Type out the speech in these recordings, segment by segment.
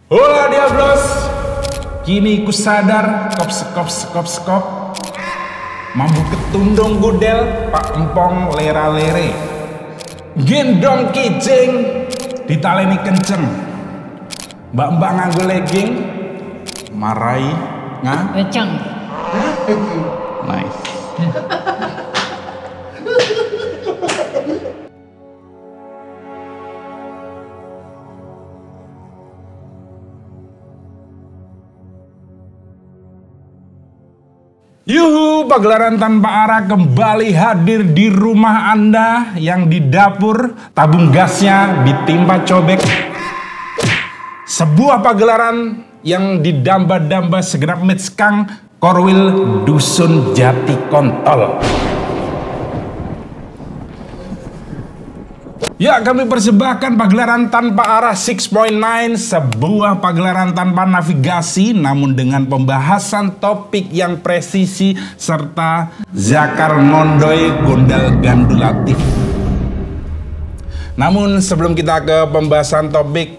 Hola Diablos, kini ku sadar skop mambu ketundung gudel pak empong lera lere gendong kijing ditaleni kenceng mbak nganggo legging marai ngeceng. Nice. Yuhu, pagelaran tanpa arah kembali hadir di rumah Anda yang di dapur tabung gasnya ditimpa cobek. Sebuah pagelaran yang didamba-damba segenap mitskang Korwil Dusun Jati Kontol. Ya, kami persembahkan pagelaran tanpa arah 6.9, sebuah pagelaran tanpa navigasi namun dengan pembahasan topik yang presisi serta zakar ngondoy gondal gandulatif. Namun sebelum kita ke pembahasan topik,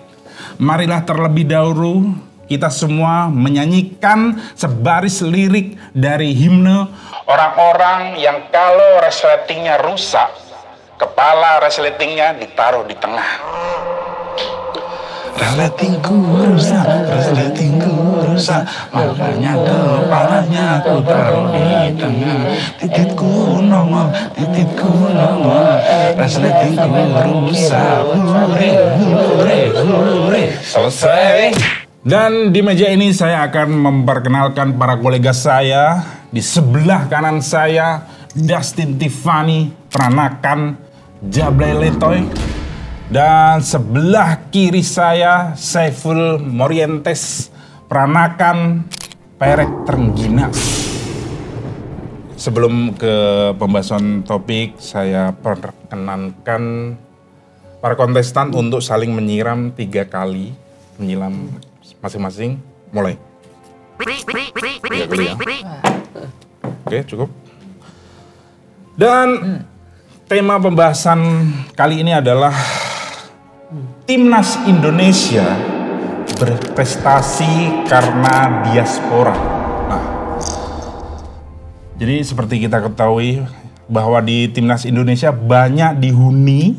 marilah terlebih dahulu kita semua menyanyikan sebaris lirik dari himne orang-orang yang kalau resletingnya rusak, kepala resletingnya ditaruh di tengah. Resletingku rusak, makanya kepalanya aku taruh di tengah. Tititku nongol, resletingku rusak, hure. Selesai. Dan di meja ini saya akan memperkenalkan para kolega saya. Di sebelah kanan saya, Dustin Tiffany, peranakan Jablay Letoy. Dan sebelah kiri saya Saiful Morientes, peranakan Perek Trengginas. Sebelum ke pembahasan topik, saya perkenankan para kontestan untuk saling menyiram 3 kali. Menyiram masing-masing, mulai. 3 kali ya. Oke, cukup. Dan tema pembahasan kali ini adalah Timnas Indonesia berprestasi karena diaspora. Nah, jadi seperti kita ketahui bahwa di Timnas Indonesia banyak dihuni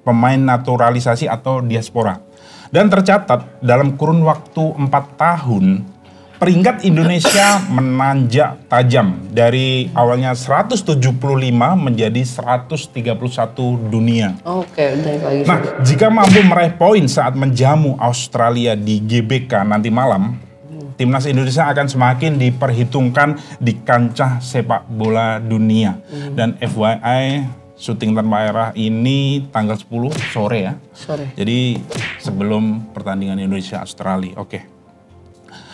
pemain naturalisasi atau diaspora. Dan tercatat dalam kurun waktu 4 tahun, peringkat Indonesia menanjak tajam dari awalnya 175 menjadi 131 dunia. Oke, naik lagi. Nah, jika mampu meraih poin saat menjamu Australia di GBK nanti malam, Timnas Indonesia akan semakin diperhitungkan di kancah sepak bola dunia. Dan FYI, syuting tanpa arah ini tanggal 10 sore ya. Sore. Jadi sebelum pertandingan Indonesia Australia. Oke.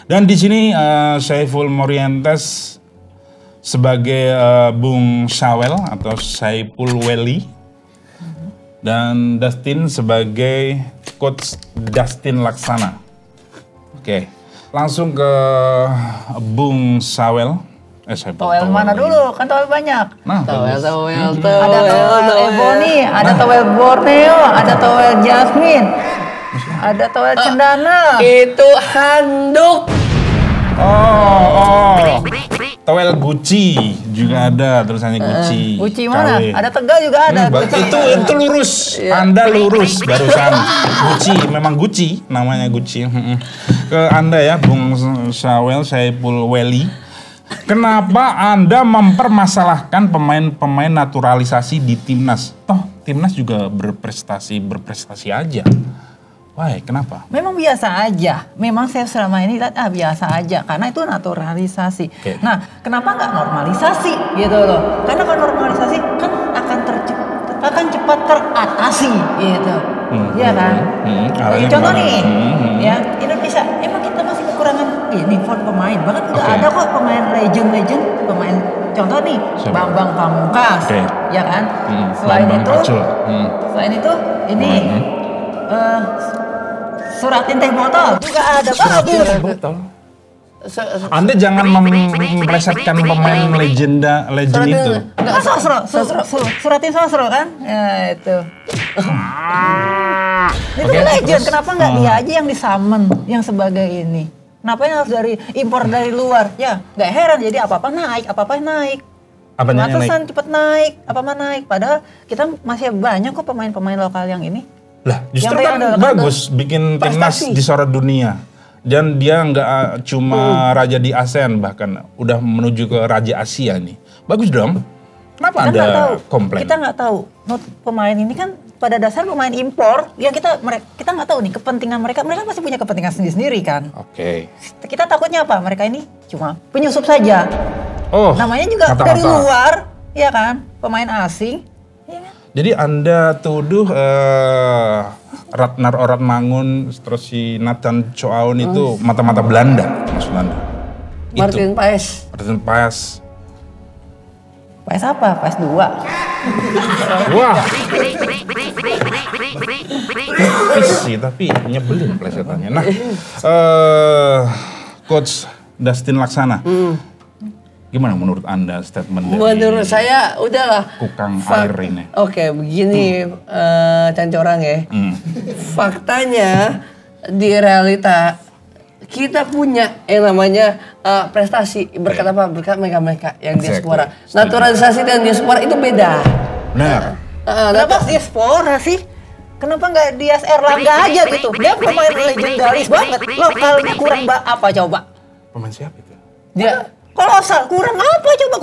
Dan di sini Saiful Morientes sebagai Bung Sawel atau Saiful Weli, dan Dustin sebagai Coach Dustin Laksana. Oke, langsung ke Bung Sawel. Towel mana dulu? Kan towel banyak. Nah, Towel. Ada towel Ebony, ada towel Borneo, ada towel Jasmine, ada towel Cendana. Itu handuk. Oh. Towel Gucci juga ada, tulisannya Gucci. Gucci mana? KW. Ada Tegal juga ada. Itu lurus. Anda lurus barusan. Gucci, memang Gucci, namanya Gucci. Ke Anda ya, Bung Sawel Saiful Weli. Kenapa Anda mempermasalahkan pemain-pemain naturalisasi di Timnas? Toh Timnas juga berprestasi aja. Wah, kenapa? Memang biasa aja. Memang saya selama ini lihat biasa aja. Karena itu naturalisasi. Okay. Nah, kenapa nggak normalisasi gitu loh? Karena kalau normalisasi kan akan cepat teratasi gitu. Iya kan? Contoh nih, ya Indonesia emang kita masih kekurangan ini pemain. Bahkan udah ada kok pemain legend, pemain contoh nih Bambang Pamungkas, ya kan? Selain itu ini Suratin teh botol juga ada bagus. Anda jangan memplesetkan pemain legend itu. Suratin Sosro kan? Ya itu. Itu kan legend, kenapa nggak dia aja yang disummon yang sebagai ini? Kenapa yang harus impor dari luar? Ya nggak heran jadi apa-apa naik. Apanya yang naik? Cepet naik, apa-apa naik. Padahal kita masih banyak kok pemain-pemain lokal yang ini. Lah justru kan bagus bikin timnas disorot dunia. Dan dia nggak cuma raja di ASEAN, bahkan udah menuju ke raja Asia nih. Bagus dong. Kenapa Anda komplain? Kita nggak tahu. Pemain ini kan pada dasar pemain impor yang kita nggak tahu nih kepentingan mereka pasti punya kepentingan sendiri kan. Oke. Kita takutnya apa? Mereka ini cuma penyusup saja. Oh. Namanya juga dari luar, ya kan? Pemain asing. Ya kan? Jadi Anda tuduh Ratnar Oratmangun terus si Nathan Choaun itu mata-mata Belanda maksud Anda? Martin Paes. Martin Paes. Paes apa? Paes 2. Wah. Tipis sih tapi nyebelin plesetannya. Nah, Coach Dustin Laksana. Gimana menurut Anda statement dari Menurut saya udahlah. Kukang air ini? Oke, begini cancorang ya. Faktanya di realita kita punya yang namanya prestasi berkat apa? Berkat mereka yang diaspora. Naturalisasi dan diaspora itu beda. Benar. Kenapa diaspora sih? Kenapa nggak Dias Erlangga aja gitu? Dia pemain legendaris banget. Lokalnya kurang apa coba? Pemain siapa itu? Dia Kolosal, kurang apa coba?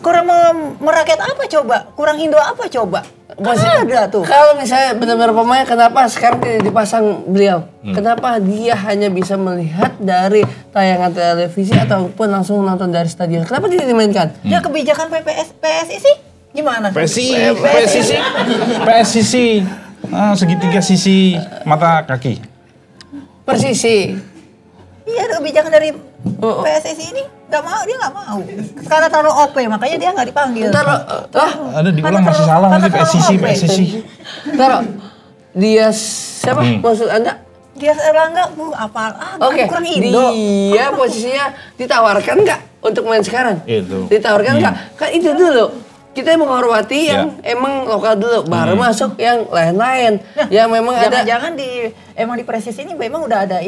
Kurang merakyat apa coba? Kurang Indo apa coba? Ada tuh. Kalau misalnya benar-benar pemain, kenapa sekarang tidak dipasang beliau? Kenapa dia hanya bisa melihat dari tayangan televisi ataupun langsung nonton dari stadion? Kenapa tidak dimainkan? Ya kebijakan PSI sih gimana? PSIC. Segitiga sisi mata kaki. Persisi. Iya ada kebijakan dari PSSI ini dia nggak mau. Karena taruh OP makanya dia nggak dipanggil. Ada diulang masih salah nanti PSIC. Taruh dia siapa maksud Anda? Dias Erlangga kurang Indo. Dia posisinya ditawarkan nggak untuk main sekarang? Itu. Ditawarkan nggak? Kan itu dulu. Kita menghormati yang emang lokal dulu, baru masuk yang lain-lain. Yang memang ada. Jangan emang di Presisi ini memang udah ada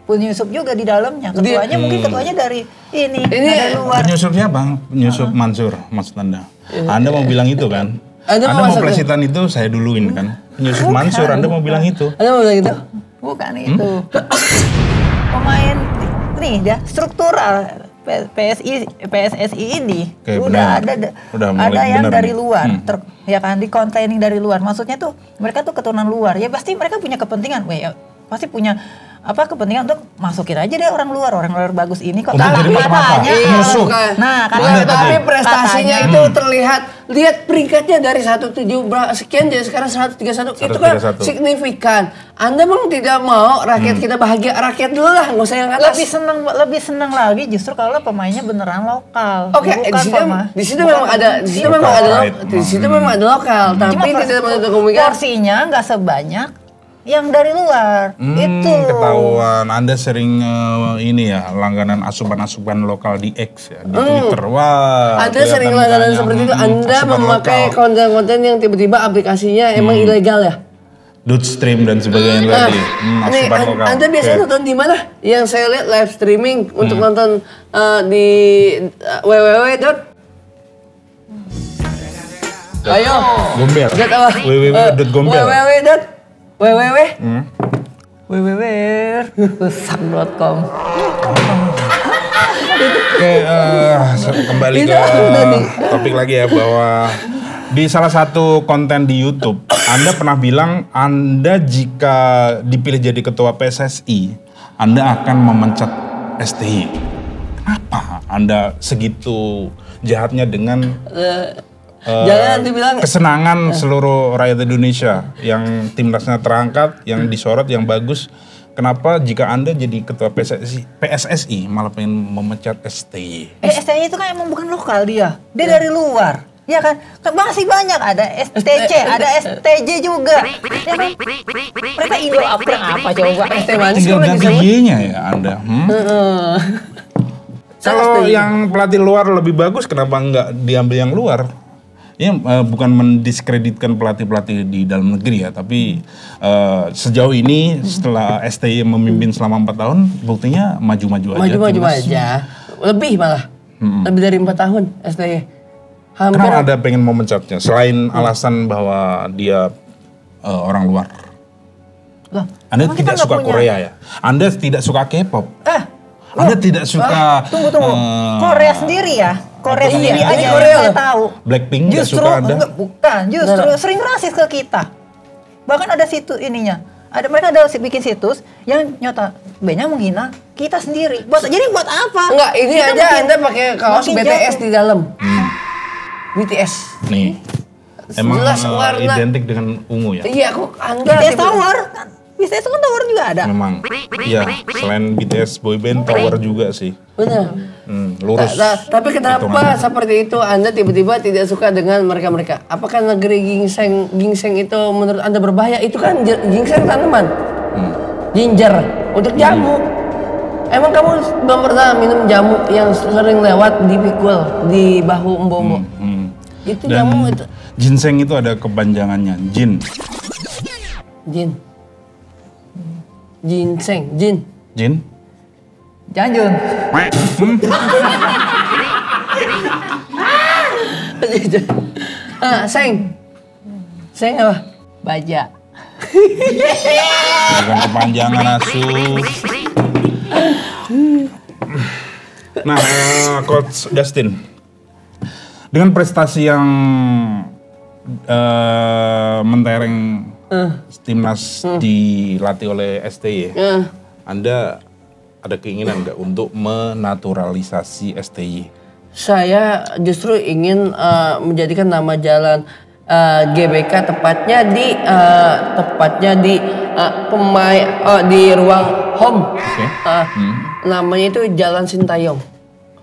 penyusup juga di dalamnya. Ketuanya mungkin dari dari luar. Penyusupnya Bang, penyusup Mansur maksud Anda. Anda mau bilang itu kan? Anda mau plesetan itu saya duluin kan? Penyusup Mansur, Anda mau bilang itu? Anda mau bilang itu? Bukan itu. Pemain ya struktural PSSI ini udah ada yang dari luar, ya kan di containing dari luar. Maksudnya tuh mereka tuh keturunan luar, ya pasti mereka punya kepentingan, pasti punya kepentingan untuk masukin aja deh orang luar bagus ini kok. Tapi katanya, tapi prestasinya itu terlihat, lihat peringkatnya dari 17 sekian jadi sekarang 131 itu kan signifikan. Anda memang tidak mau rakyat kita bahagia, rakyat dulu lah, nggak usah yang atas. Lebih senang lagi justru kalau pemainnya beneran lokal. Oke, di situ memang ada lokal, tapi tidak menutup kemungkinan porsinya nggak sebanyak yang dari luar. Itu ketahuan Anda sering langganan asupan-asupan lokal di X ya, di Twitter. Wah, Anda sering langganan seperti itu. Anda memakai konten-konten yang tiba-tiba aplikasinya emang ilegal ya? Dutstream dan sebagainya tadi. Asupan lokal. Anda biasanya nonton di mana? Yang saya lihat live streaming untuk nonton di www. Ayo. Gombel. www. www.pesak.com. Oke, kembali ke topik lagi ya, bahwa di salah satu konten di YouTube Anda pernah bilang Anda jika dipilih jadi ketua PSSI Anda akan memecat STY. Kenapa Anda segitu jahatnya dengan jangan dibilang kesenangan seluruh rakyat Indonesia yang timnasnya terangkat, yang disorot, yang bagus. Kenapa jika Anda jadi ketua PSSI malah pengen memecat STY? STY itu kan emang bukan lokal dia dari luar. Ya kan? Masih banyak, ada STC, ada STJ juga. Ya kan? Mereka idol apa coba? ST manis Tinggal kan ganti Y-nya ya Anda. Kalau yang pelatih luar lebih bagus, kenapa nggak diambil yang luar? Ya bukan mendiskreditkan pelatih-pelatih di dalam negeri ya, tapi sejauh ini setelah STY memimpin selama 4 tahun, buktinya maju-maju aja. Maju-maju aja. Lebih malah. Lebih dari 4 tahun STY. Kenapa Anda pengen memencatnya? Selain alasan bahwa dia orang luar. Loh, Anda tidak suka Korea ya? Anda tidak suka K-pop? Anda tidak suka... Tunggu. Korea sendiri ya? Korea sendiri aja yang Korea saya tahu. Blackpink tidak Justru, suka Anda? bukan. Justru sering rasis ke kita. Bahkan ada situs ininya. Mereka ada bikin situs yang nyata B-nya menghina kita sendiri. Jadi buat apa? Enggak, ini Kita aja Anda pakai kaos BTS di dalam. BTS. Nih, emang Jelas warna. identik dengan ungu ya? Iya, kok Anda BTS Tower. BTS kan Tower juga ada. Memang, iya. Selain BTS boyband, Tower juga sih. Benar. Lurus. Tapi kenapa seperti itu Anda tiba-tiba tidak suka dengan mereka-mereka? Apakah negeri ginseng itu menurut Anda berbahaya? Itu kan ginseng tanaman. Ginger untuk jamu. Emang kamu belum pernah minum jamu yang sering lewat dipikul di bahu umbo-umbo? Itu Dan jamu itu. ginseng itu ada kepanjangannya, jin. Ginseng. Jin? Janjun. Seng apa? Baja. Bukan kepanjangan asu. Nah, Coach Dustin, dengan prestasi yang mentereng timnas dilatih oleh STY, Anda ada keinginan nggak untuk menaturalisasi STY? Saya justru ingin menjadikan nama jalan GBK tepatnya di di ruang home. Namanya itu Jalan Sintayong.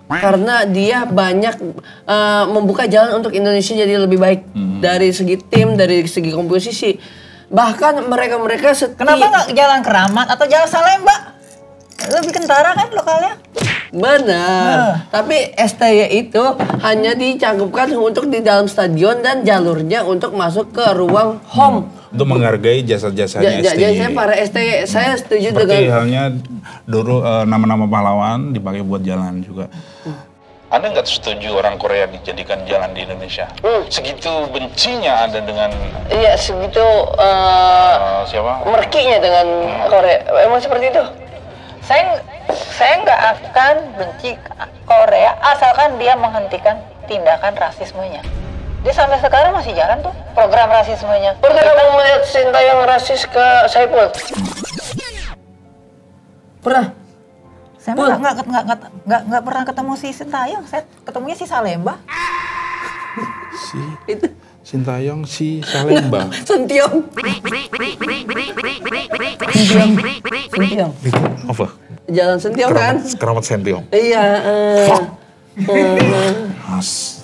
Karena dia banyak membuka jalan untuk Indonesia jadi lebih baik dari segi tim, dari segi komposisi. Bahkan mereka Kenapa nggak Jalan Keramat atau Jalan Salemba? Lebih kentara kan lokalnya? Benar. Tapi STY itu hanya dicangkupkan untuk di dalam stadion dan jalurnya untuk masuk ke ruang home. Untuk menghargai jasa-jasanya STY. Saya para STY, saya setuju Seperti dengan halnya dulu nama-nama pahlawan dipakai buat jalan juga. Anda nggak setuju orang Korea dijadikan jalan di Indonesia? Segitu bencinya Anda dengan iya segitu siapa? merkinya dengan Korea. Emang seperti itu? Saya nggak akan benci Korea asalkan dia menghentikan tindakan rasismenya. Dia sampai sekarang masih jalan tuh program rasismenya. Pernah kamu melihat Sintayong rasis ke Saipul? Pernah? Saya nggak pernah ketemu si Sintayong. Saya ketemunya si Salemba. Itu Sintayong si Salemba. Sentiong. Sintayong. Itu apa? Jalan Sentiong kan? Keramat Sentiong. Iya. Mas.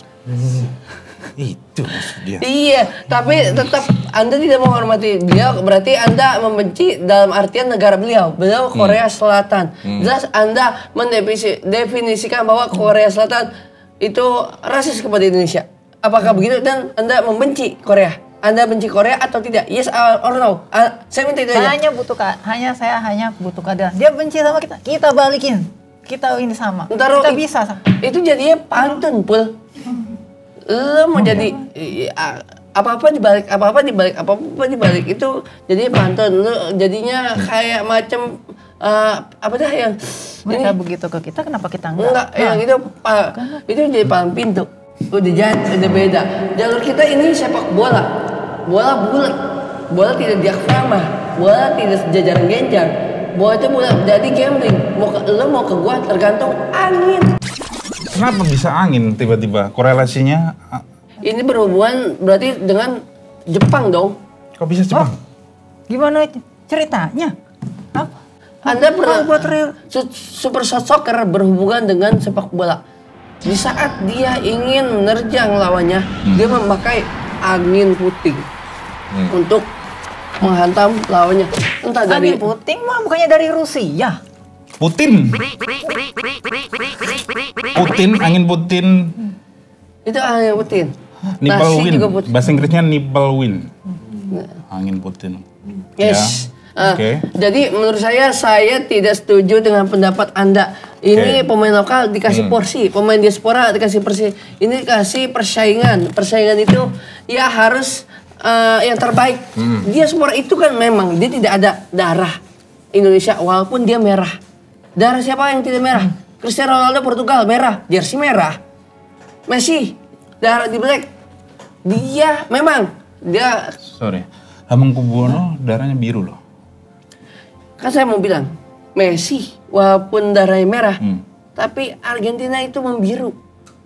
Itu maksud dia. Iya, tapi tetap Anda tidak menghormati beliau, berarti Anda membenci dalam artian negara beliau. Beliau Korea Selatan. Jelas Anda mendefinisikan bahwa Korea Selatan itu rasis kepada Indonesia. Apakah begitu dan Anda membenci Korea? Anda benci Korea atau tidak? Yes or no? Saya minta itu aja. Saya hanya butuh keadilan. Dia benci sama kita, kita balikin. Kita ini sama. Kita bisa. Itu jadinya pantun, Pul. Lo mau jadi apa-apa dibalik itu jadinya pantun. Lo jadinya kayak macam apa dah yang mereka begitu ke kita, kenapa kita enggak? Yang itu jadi palang pintu. Udah beda. Jalur kita ini sepak bola. Bola bulat. Bola tidak diaframa. Bola tidak sejajaran genjang. Bola itu bola jadi gambling. Lo mau ke gua tergantung angin. Kenapa bisa angin tiba-tiba? Korelasinya? Ini berhubungan berarti dengan Jepang dong. Kok bisa Jepang? Gimana ceritanya? Anda pernah buat Super Soccer berhubungan dengan sepak bola. Di saat dia ingin menerjang lawannya, dia memakai angin puting untuk menghantam lawannya. Entah dari Angin puting mah bukannya dari Rusia. Putin, angin Putin. itu angin puting. Nipple Nasi wind. juga puting. Bahasa Inggrisnya nipple wind. Angin Putin. Yes. Ya. Oke. Jadi menurut saya tidak setuju dengan pendapat Anda. Ini pemain lokal dikasih porsi, pemain diaspora dikasih porsi. Ini dikasih persaingan. Persaingan itu ya harus yang terbaik. Diaspora itu kan memang dia tidak ada darah Indonesia walaupun dia merah. Darah siapa yang tidak merah? Cristiano Ronaldo Portugal merah, jersey merah. Messi darah di black. Dia memang dia Sorry. Hamengkubuwono darahnya biru loh. kan saya mau bilang Messi walaupun darahnya merah, tapi Argentina itu membiru.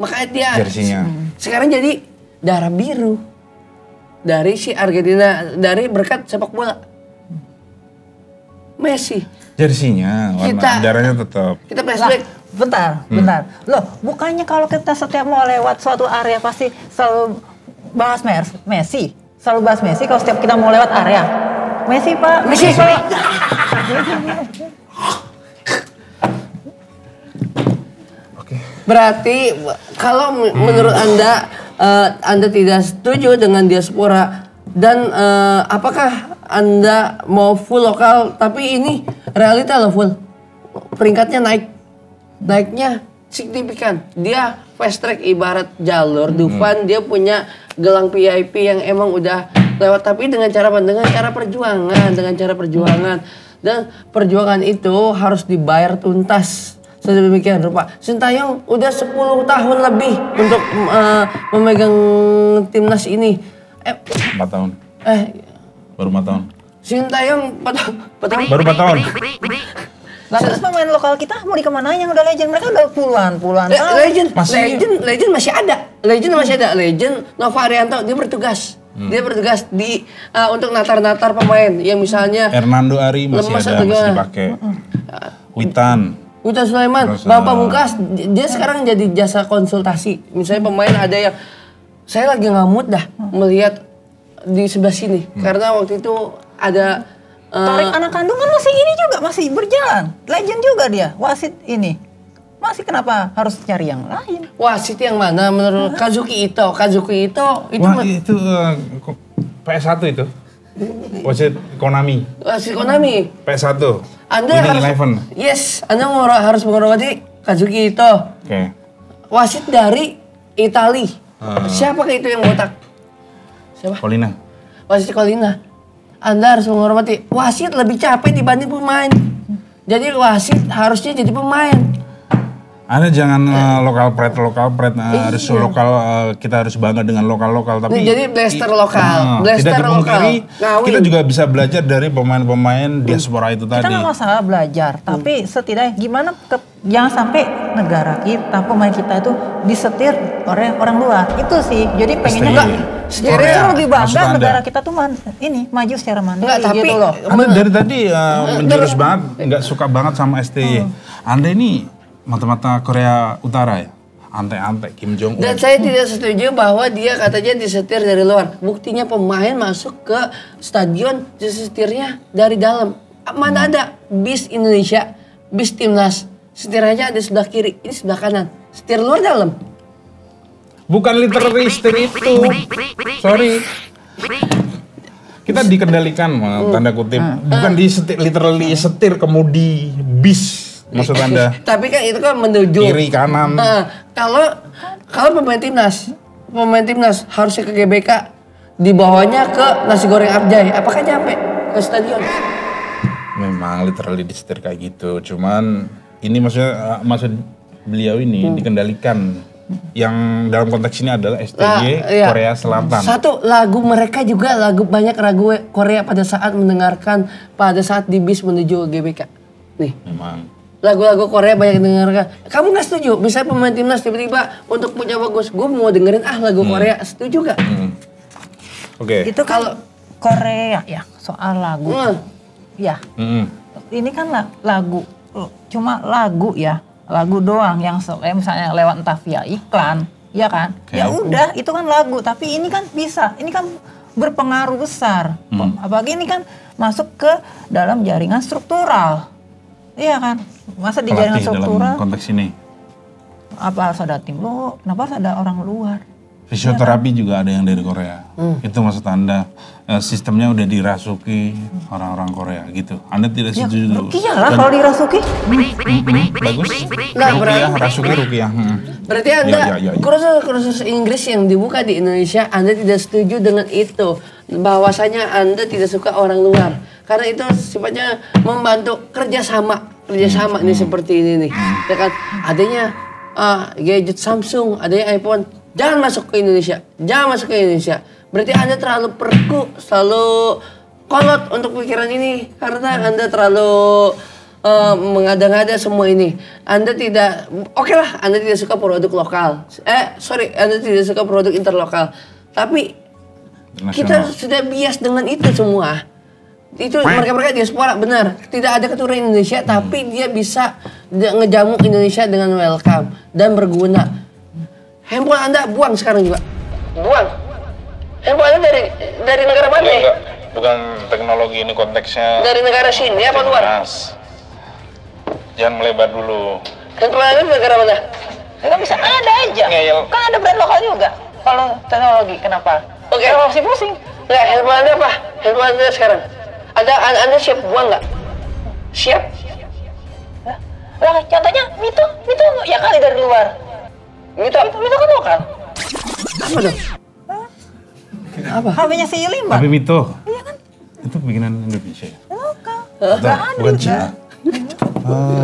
Makanya dia Jersinya. sekarang jadi darah biru dari si Argentina dari berkat sepak bola. Messi. Jersinya warna darahnya tetap. Kita flashback. Bentar. Loh, bukannya kalau kita setiap mau lewat suatu area pasti selalu bahas Messi. Selalu bahas Messi kalau setiap kita mau lewat area. Messi, Pak. Messi. Pak. Berarti kalau menurut Anda tidak setuju dengan diaspora dan apakah Anda mau full lokal tapi ini realita loh full. Peringkatnya naiknya signifikan. Dia fast track ibarat jalur Dufan, dia punya gelang VIP yang emang udah lewat tapi dengan cara perjuangan, dan perjuangan itu harus dibayar tuntas. Sedemikian rupa. Sintayong udah 10 tahun lebih untuk memegang timnas ini. 4 tahun. Baru 4 tahun. Sintayong 4 tahun. Baru 4 tahun. Lah terus pemain lokal kita mau dikemana yang udah legend? Mereka udah puluhan tahun. Legend masih ada. Legend Nova Arianto dia bertugas. Dia bertugas di untuk natar-natar pemain yang misalnya Hernando Ari masih dipakai. Witan Sulaiman, Bang Pamungkas, dia sekarang jadi jasa konsultasi. Misalnya pemain ada yang saya lagi ngamut dah melihat di sebelah sini karena waktu itu ada Tarik anak kandung kan masih berjalan. Legend juga dia, wasit ini. Masih kenapa harus cari yang lain? wasit yang mana menurut Kazuki Ito itu Wah itu PS1 itu. Wasit Konami. wasit Konami. PS1. Anda Winning harus Eleven. Anda harus menghormati Kazuki Ito. Oke. Wasit dari Itali. Siapa itu yang botak? Siapa? Polina. Wasit Colina. Anda harus menghormati. Wasit lebih capek dibanding pemain. Jadi wasit harusnya jadi pemain. Anda jangan lokal pride harus lokal, kita harus bangga dengan lokal tapi jadi blaster lokal, tidak dipungkiri lokal. kita juga bisa belajar dari pemain-pemain diaspora itu tadi. Kita nggak masalah belajar, tapi setidaknya gimana jangan sampai negara kita, pemain kita itu disetir oleh orang luar. Itu sih. Jadi pengennya nggak setirnya lebih bangga negara kita tuh maju secara mandiri. Enggak, tapi gitu loh. Anda dari tadi menjurus banget, nggak suka banget sama STY. Anda ini mata-mata Korea Utara ya? Antek-antek Kim Jong Un. Dan saya tidak setuju bahwa dia katanya disetir dari luar. Buktinya pemain masuk ke stadion disetirnya dari dalam. Mana ada bis Indonesia, bis timnas, setirnya ada sebelah kiri, ini sebelah kanan. Setir luar dalam. Bukan literally setir itu. Sorry. Kita dikendalikan, tanda kutip. Bukan literally setir kemudi bis. Maksud Anda? Tapi kan itu kan menuju kiri kanan. Kalau pemain timnas harusnya ke GBK, dibawanya ke nasi goreng Arjay. Apakah nyampe ke stadion? Memang literally disetir kayak gitu. Cuman ini maksud beliau ini dikendalikan. Yang dalam konteks ini adalah STY Korea Selatan. Satu lagu mereka juga banyak lagu Korea pada saat di bis menuju GBK. Nih. Memang. Lagu-lagu Korea banyak dengarkan. Kamu nggak setuju? Misalnya pemain timnas tiba-tiba untuk punya bagus, gue mau dengerin lagu Korea. Setuju gak? Oke. Itu kalau Korea ya soal lagu. Ya. Ini kan lagu, cuma lagu ya. lagu doang yang misalnya lewat entah via iklan, ya kan? Ya udah, itu kan lagu, tapi ini kan bisa, ini kan berpengaruh besar. Apalagi ini kan masuk ke dalam jaringan struktural. Iya kan? Masa di jaringan struktural dalam konteks ini. Apa harus ada tim lo? Kenapa harus ada orang luar? Fisioterapi juga ada yang dari Korea. Itu maksud Anda, sistemnya udah dirasuki orang-orang Korea gitu. Anda tidak setuju? Rukiah lah kalau dirasuki. Bagus. Nggak, Rukiah, rasuki Rukiah. Berarti Anda kursus Inggris yang dibuka di Indonesia, Anda tidak setuju dengan itu. Bahwasanya Anda tidak suka orang luar. Karena itu sifatnya membantu kerjasama nih seperti ini nih. Ya kan, adanya gadget Samsung, adanya iPhone, jangan masuk ke Indonesia, Berarti Anda terlalu perku, selalu kolot untuk pikiran ini karena Anda terlalu mengada-ngada semua ini. Anda tidak, oke lah, Anda tidak suka produk lokal. Anda tidak suka produk interlokal. Tapi kita sudah bias dengan itu semua. Itu mereka diaspora, benar. Tidak ada keturunan Indonesia, tapi dia bisa ngejamu Indonesia dengan welcome dan berguna. Handphone Anda buang sekarang juga. Buang. Handphone Anda dari negara mana? Enggak, bukan teknologi ini konteksnya. Dari negara sini apa luar? Jangan melebar dulu. Handphone Anda dari negara mana? Enggak bisa, ada aja. Ngeyel. Kan ada brand lokal juga. Kalau teknologi, kenapa? Oke. Pusing. Enggak, handphone Anda apa? Handphone Anda sekarang. Anda siap buang nggak? Siap? Lah, contohnya Mito ya kali dari luar. Mito kan lokal. Apa dong? Apa? HP-nya si Limba. Tapi Mito. Iya kan? Itu bikinan Indonesia ya? Lokal. Bukan Cina.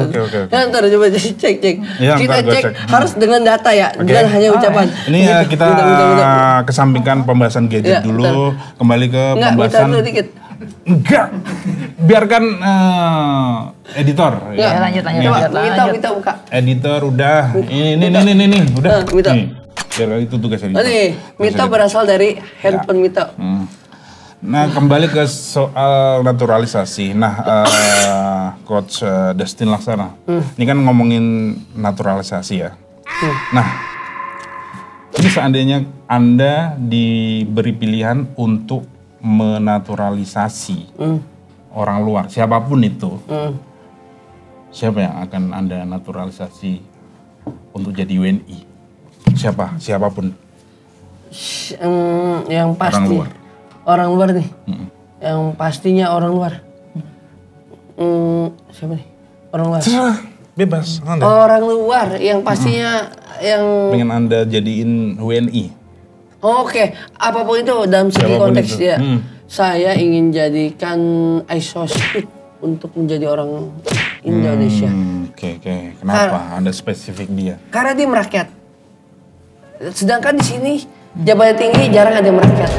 Oke. Ntar coba cek. Ya, Kita cek harus dengan data ya, bukan hanya ucapan. Ini ya kita kesampingkan pembahasan gadget dulu, kembali ke pembahasan. Enggak, dikit. Enggak, biarkan editor. Ya, lanjut. Kita buka. Editor udah, ini udah. Mito. Nih, biar itu tugas editor. Nih, Mito berasal dari handphone Mito. Nah, kembali ke soal naturalisasi. Nah, Coach Dustin Laksana, ini kan ngomongin naturalisasi ya. Nah, ini seandainya Anda diberi pilihan untuk menaturalisasi orang luar, siapapun itu, siapa yang akan Anda naturalisasi untuk jadi WNI? Siapapun. Yang pasti. Orang luar nih. Yang pastinya orang luar. Siapa nih? Orang luar. Bebas. Anda. Orang luar yang pastinya yang pengen Anda jadiin WNI. Oke, apapun itu dalam segi konteks itu. dia. Saya ingin jadikan ISOSPID untuk menjadi orang Indonesia. Oke. Kenapa Anda spesifik dia? Karena dia merakyat. Sedangkan di sini jabatan tinggi jarang ada yang merakyat.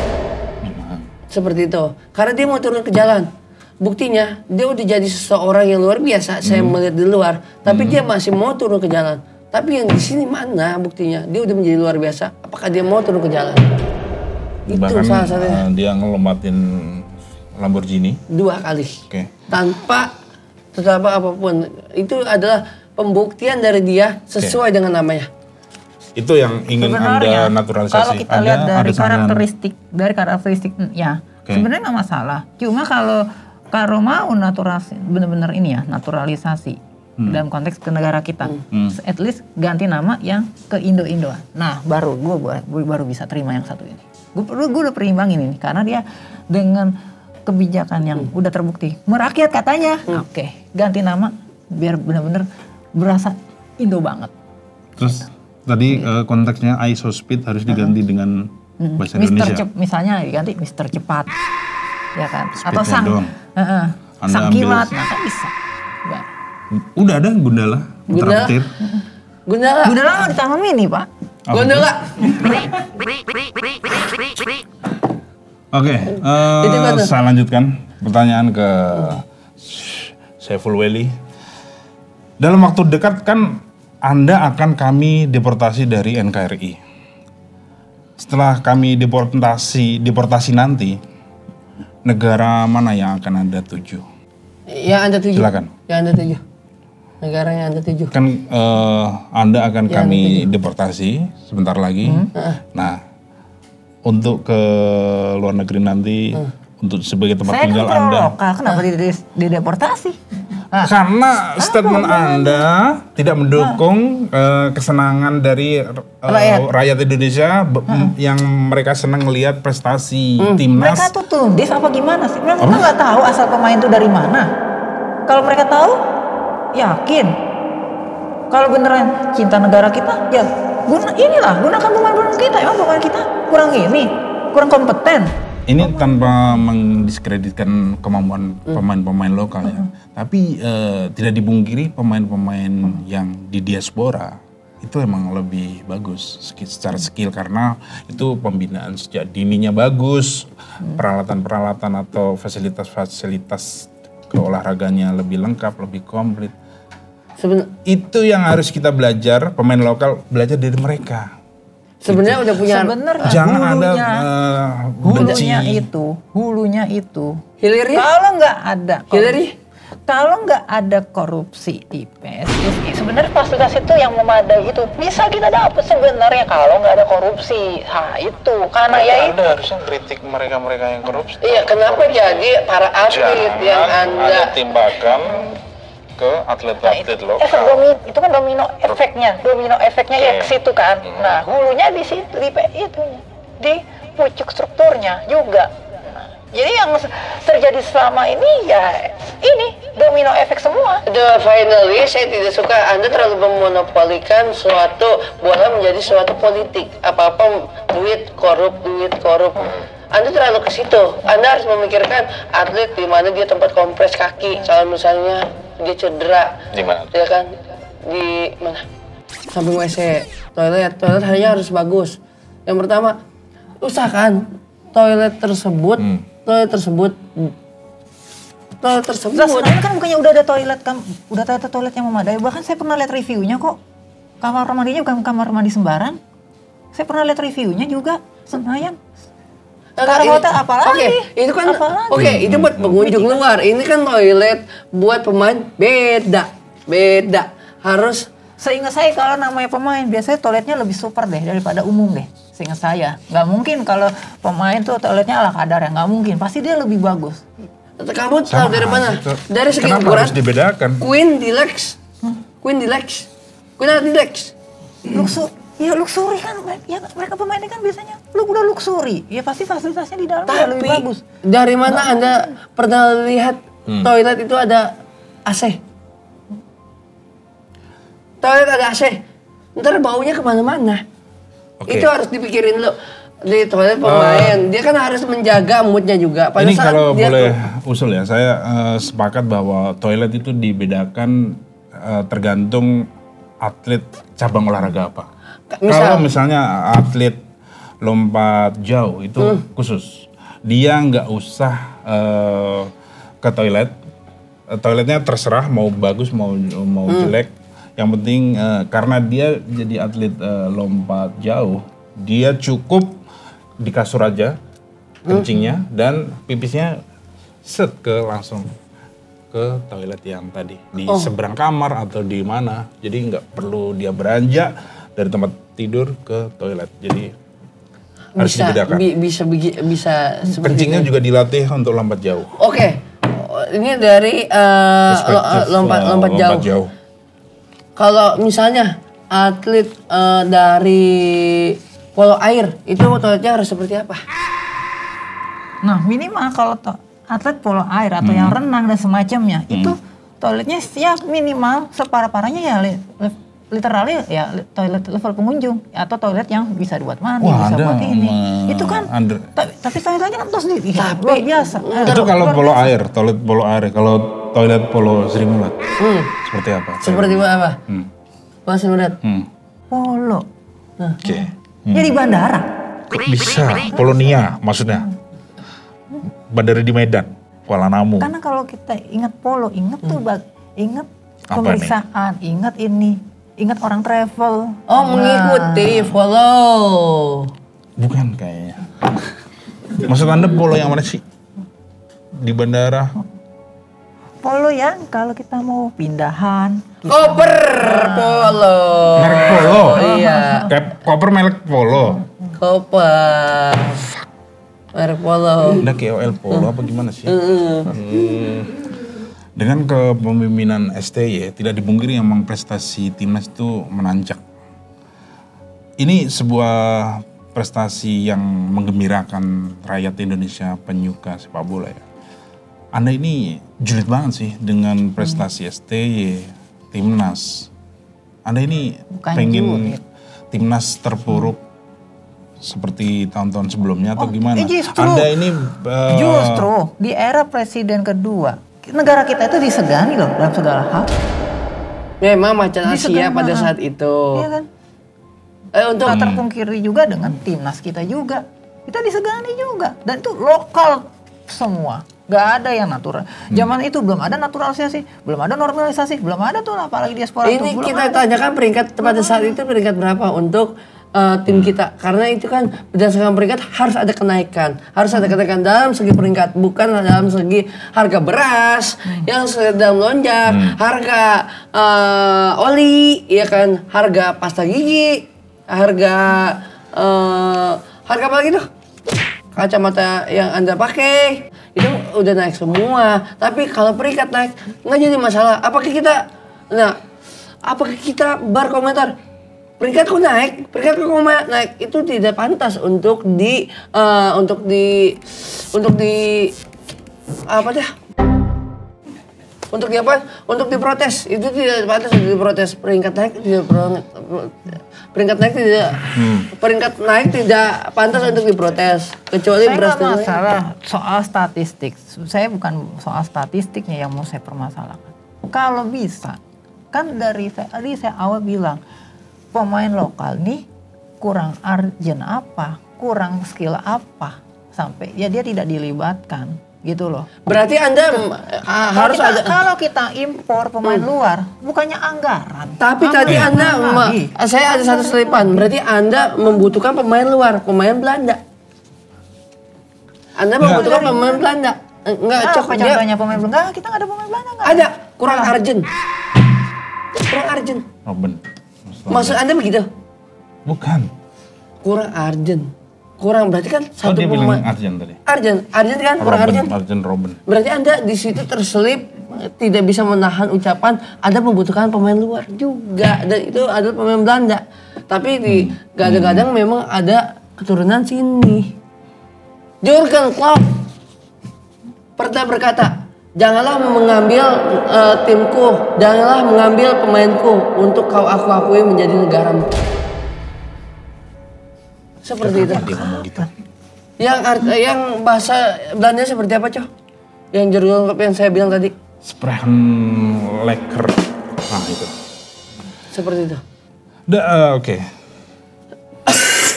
Seperti itu. Karena dia mau turun ke jalan. Buktinya dia udah jadi seseorang yang luar biasa. Saya melihat di luar, tapi dia masih mau turun ke jalan. Tapi yang di sini mana buktinya? Dia udah menjadi luar biasa. Apakah dia mau turun ke jalan? Itu bahkan salah satunya. Dia ngelompatin Lamborghini 2 kali. Oke. Tanpa apapun. Itu adalah pembuktian dari dia sesuai dengan namanya. Itu yang ingin Anda naturalisasi. Kalau kita lihat dari karakteristik ya, sebenarnya nggak masalah. Cuma kalau mau naturalisasi, benar-benar ini ya, naturalisasi dalam konteks ke negara kita, at least ganti nama yang ke Indo-Indoan. Nah, baru gue baru bisa terima yang satu ini. Gue udah pertimbangin ini karena dia dengan kebijakan yang udah terbukti merakyat katanya. Oke, ganti nama biar benar-benar berasa Indo banget. Terus tadi konteksnya ISOSPID harus diganti dengan bahasa Indonesia. Misalnya diganti Mister Cepat, ya kan? Speednya atau sang kilat, nah kan bisa. Ya. Udah ada Gundala, putra petir. Gundala mau ditambah mini, Pak. Gundala. Oke, saya lanjutkan pertanyaan ke Saiful Wely. Dalam waktu dekat kan Anda akan kami deportasi dari NKRI. Setelah kami deportasi nanti, negara mana yang akan Anda tuju? Yang Anda tuju. Silakan. Yang Anda tuju. Negara yang Anda tuju. Kan Anda akan kami deportasi sebentar lagi. Nah, untuk ke luar negeri nanti, untuk sebagai tempat tinggal Saya kan Anda. lokal, kenapa dideportasi? Karena statement Anda tidak mendukung kesenangan dari rakyat Indonesia yang mereka senang melihat prestasi timnas. Mereka tuh tundis apa gimana sih? Mereka nggak tahu asal pemain itu dari mana. Kalau mereka tahu, yakin. Kalau beneran cinta negara kita, ya gunakan pemain-pemain kita. Emang pemain kita kurang kompeten. Ini tanpa mendiskreditkan kemampuan pemain-pemain lokal ya. Tapi tidak dibungkiri pemain-pemain yang di diaspora itu emang lebih bagus secara skill karena itu pembinaan sejak dininya bagus, peralatan-peralatan atau fasilitas-fasilitas keolahraganya lebih lengkap, lebih komplit. Itu yang harus kita belajar, pemain lokal belajar dari mereka. Sebenarnya udah punya. Jangan Anda hulunya itu. Hilirnya? Kalau nggak ada korupsi di PSSI, sebenarnya fasilitas itu yang memadai itu bisa kita dapat sebenarnya kalau nggak ada korupsi. Nah itu karena Anda harusnya kritik mereka yang korupsi. Iya, kenapa jadi para atlet yang Anda timbangkan ke atlet-atlet lokal. Itu kan domino efeknya ya ke situ kan. Nah hulunya di situ di pucuk strukturnya juga. Jadi yang terjadi selama ini ya ini domino efek semua. Finally, saya tidak suka Anda terlalu memonopolikan suatu bola menjadi suatu politik. Apa-apa duit korup. Anda terlalu ke situ. Anda harus memikirkan atlet di mana dia tempat kompres kaki. Kalau misalnya dia cedera. Di mana? Ya kan? Di mana? Samping WC, toilet hanya harus bagus. Yang pertama, usahakan toilet tersebut. Sebenarnya kan bukannya udah ada toilet yang memadai. Bahkan saya pernah lihat reviewnya kok. Kamar mandinya bukan kamar mandi sembarang. Saya pernah lihat reviewnya juga. Senayan. Hotel apalagi? Itu kan itu buat pengunjung luar. Ini kan toilet buat pemain beda. Harus seingat saya kalau namanya pemain biasanya toiletnya lebih super deh daripada umum deh. Seingat saya. Nggak mungkin kalau pemain tuh toiletnya ala kadar ya. Nggak mungkin. Pasti dia lebih bagus. Kamu tahu dari mana? Dari segi ukuran. Kenapa harus dibedakan? Queen Deluxe. Queen Deluxe. Luxury kan, ya mereka pemainnya kan biasanya udah luxury, ya pasti fasilitasnya di dalam lebih bagus. Dari mana Anda pernah lihat toilet itu ada AC? Toilet ada AC, ntar baunya kemana-mana. Itu harus dipikirin lo. Di toilet pemain, dia kan harus menjaga moodnya juga. Pada ini kalau boleh usul ya, saya sepakat bahwa toilet itu dibedakan tergantung atlet cabang olahraga apa. Kalau misalnya atlet lompat jauh itu khusus, dia nggak usah ke toilet, toiletnya terserah mau bagus mau jelek, yang penting karena dia jadi atlet lompat jauh, dia cukup di kasur aja kencingnya dan pipisnya langsung ke toilet yang tadi di seberang kamar atau di mana, jadi nggak perlu dia beranjak dari tempat tidur ke toilet, jadi harus dibedakan. Bisa kencingnya juga dilatih untuk lompat jauh. Oke. Ini dari lompat jauh. Kalau misalnya atlet dari polo air itu toiletnya harus seperti apa? Nah minimal kalau atlet polo air atau yang renang dan semacamnya itu toiletnya siap minimal separah-parahnya ya literally ya toilet level pengunjung atau toilet yang bisa buat mandi, bisa buat ini. Itu kan tapi toiletnya kan terus luar biasa. Itu kalau polo air, toilet polo air. Kalau toilet polo Sri Mulat seperti apa? Seperti apa? Polo Sri Mulat. Polo. Oke. Ya di bandara. Kok bisa? Polonia maksudnya? Bandara di Medan, Kuala Namu. Karena kalau kita ingat polo, ingat pemeriksaan, ingat orang travel. Mengikuti, follow. Bukan kayaknya. Maksud Anda polo yang mana sih? Di bandara? polo yang kalau kita mau pindahan. Koper polo. Merek polo. Iya. Kayak koper merek polo. Koper. Merek polo. Udah KOL polo apa gimana sih? Dengan kepemimpinan STY tidak dipungkiri memang prestasi timnas itu menanjak. Ini sebuah prestasi yang menggembirakan rakyat Indonesia penyuka sepak bola ya. Anda ini julid banget sih dengan prestasi STY, timnas. Anda ini Bukan pengen julid. timnas terpuruk seperti tahun-tahun sebelumnya atau gimana? Justru, Anda ini justru di era presiden kedua, negara kita itu disegani loh dalam segala hal. Memang macan Asia Disegani, pada saat itu. Iya kan? Untuk Tak terpungkiri juga dengan timnas kita juga. Kita disegani juga. Dan itu lokal semua. Gak ada yang natural. Zaman itu belum ada naturalisasi, belum ada normalisasi, belum ada tuh apalagi diaspora itu. ini Belum kita ada. tanyakan peringkat pada saat itu peringkat berapa untuk tim kita, karena itu kan berdasarkan peringkat harus ada kenaikan, dalam segi peringkat, bukan dalam segi harga beras yang sedang melonjak, harga oli, ya kan, harga pasta gigi, harga apa lagi tuh, kacamata yang Anda pakai itu udah naik semua. Tapi kalau peringkat naik nggak jadi masalah. Apakah kita berkomentar peringkatku naik itu tidak pantas untuk diprotes. Itu tidak pantas untuk diprotes. Peringkat naik tidak pantas untuk diprotes, kecuali Saya beras nggak dan masalah soal statistik. Saya bukan soal statistiknya yang mau saya permasalahkan. Kalau bisa, kan dari saya awal bilang pemain lokal nih kurang urgent apa, kurang skill apa sampai ya dia tidak dilibatkan gitu loh. berarti Anda harus ada. Kalau kita impor pemain luar, bukannya anggaran. Tapi tadi Anda, lagi. saya ada satu selipan. Berarti Anda membutuhkan pemain luar, pemain Belanda. Anda membutuhkan pemain Belanda. Enggak, Apa contohnya pemain Belanda? Enggak, kita nggak ada pemain Belanda nggak? ada kurang urgent. Robben. Maksud Anda begitu? Bukan. Kurang urgent. Kurang berarti kan Oh, satu dia bilang pemain. Arjen tadi. Urgent kan kurang urgent. Robben. Berarti Anda di situ terselip tidak bisa menahan ucapan Anda membutuhkan pemain luar juga, dan itu adalah pemain Belanda. Tapi di kadang-kadang memang ada keturunan sini. Jurgen Klopp pernah berkata, janganlah mengambil timku, janganlah mengambil pemainku untuk kau akui menjadi negaramu. Seperti itu. Dia ngomong gitu. Yang bahasa Belanda seperti apa, Coh? Yang Jurgen Klopp yang saya bilang tadi. Sprachen lekker. Nah itu. Seperti itu. Oke.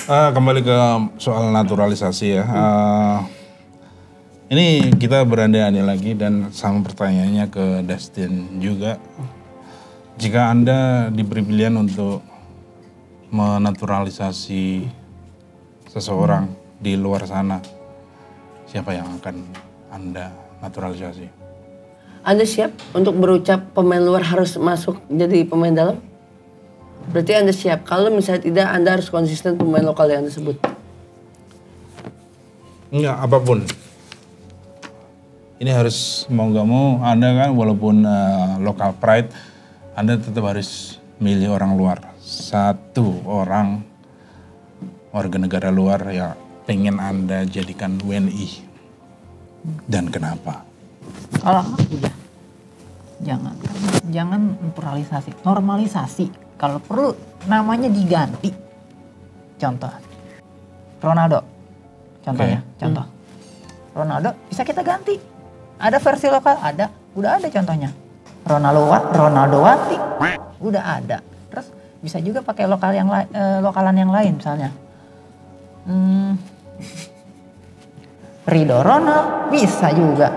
Kembali ke soal naturalisasi ya. Ini kita berandai-andai lagi dan sama pertanyaannya ke Dustin juga. Jika Anda diberi pilihan untuk menaturalisasi seseorang di luar sana, siapa yang akan Anda naturalisasi? Anda siap untuk berucap pemain luar harus masuk jadi pemain dalam? Berarti Anda siap. Kalau misalnya tidak, Anda harus konsisten pemain lokal yang Anda sebut. Enggak, apapun. Ini harus mau nggak mau, Anda kan walaupun local pride, Anda tetap harus milih orang luar. Satu orang warga negara luar yang pengen Anda jadikan WNI. Dan kenapa? Kalau udah jangan normalisasi. Kalau perlu namanya diganti. Contoh Ronaldo. Contohnya, contoh. Ronaldo bisa kita ganti. Ada versi lokal, udah ada contohnya. Ronaldowati udah ada. Terus bisa juga pakai lokalan yang lain misalnya. Ridho Ronald bisa juga.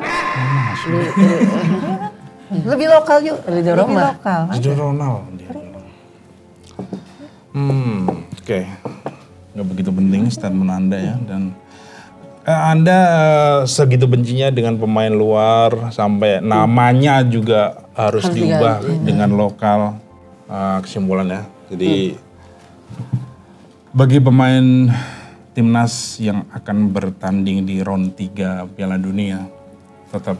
Lebih lokal juga. Ridho Lebih Roma. lokal. Ridho Ronald. Oke. Nggak begitu penting statement Anda ya. Dan Anda segitu bencinya dengan pemain luar sampai namanya juga harus diubah dengan lokal. Kesimpulan ya. Jadi bagi pemain timnas yang akan bertanding di round 3 Piala Dunia tetap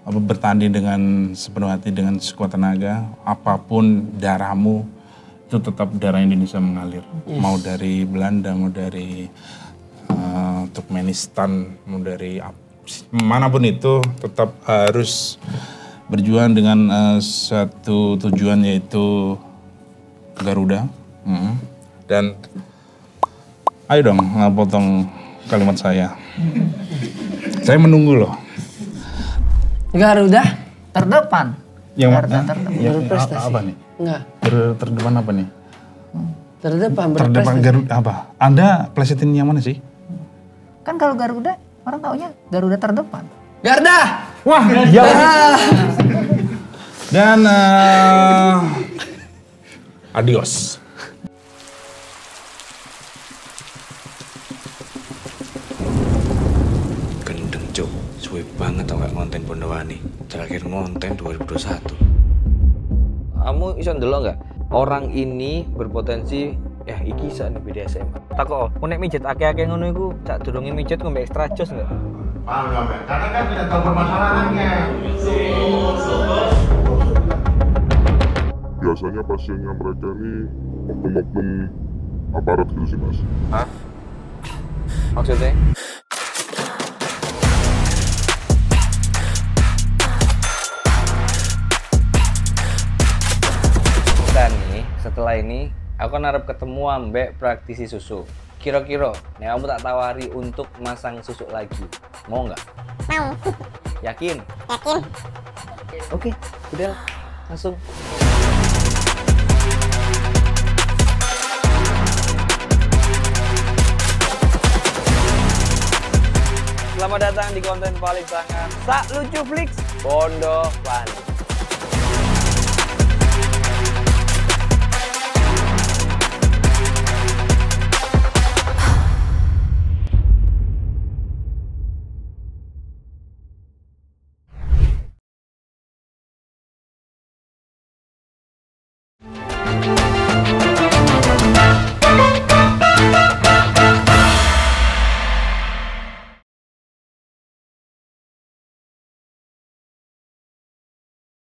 bertanding dengan sepenuh hati, dengan sekuat tenaga, apapun darahmu itu tetap darah Indonesia mengalir. Mau dari Belanda, mau dari Turkmenistan, mau dari manapun itu tetap harus berjuang dengan satu tujuan, yaitu Garuda. Dan ayo dong potong kalimat saya. Saya menunggu loh. Garuda terdepan. Yang Garuda terdepan. berprestasi. Apa nih? Enggak. Terdepan apa nih? Terdepan Terdepan berprestasi. Garuda apa? Anda plesetin yang mana sih? Kan kalau Garuda orang taunya Garuda terdepan. Garda. Wah, iya. Dan adios. Gendeng cuk, suwe banget tau gak konten Pondowani. Terakhir ngonten 2021. Kamu iso ndelok nggak? Orang ini berpotensi iki sak nih BDSM. Takok, nek mijet akeh-akeh ngono iku cak durunge mijet ngombe extra jos enggak? Paham nggak, Mbak? Karena kan tidak tahu permasalahannya. Biasanya pasiennya mereka ini oknum-oknum aparat gitu sih mas. Hah? Maksudnya? Dan nih, setelah ini aku kan harap ketemu ambek praktisi susu. Kira-kira, nih kamu tak tawari untuk masang susu lagi. Mau nggak? Mau. Yakin? Yakin? Oke, udah langsung. Selamat datang di konten paling sangat lucu Flix Pondowani.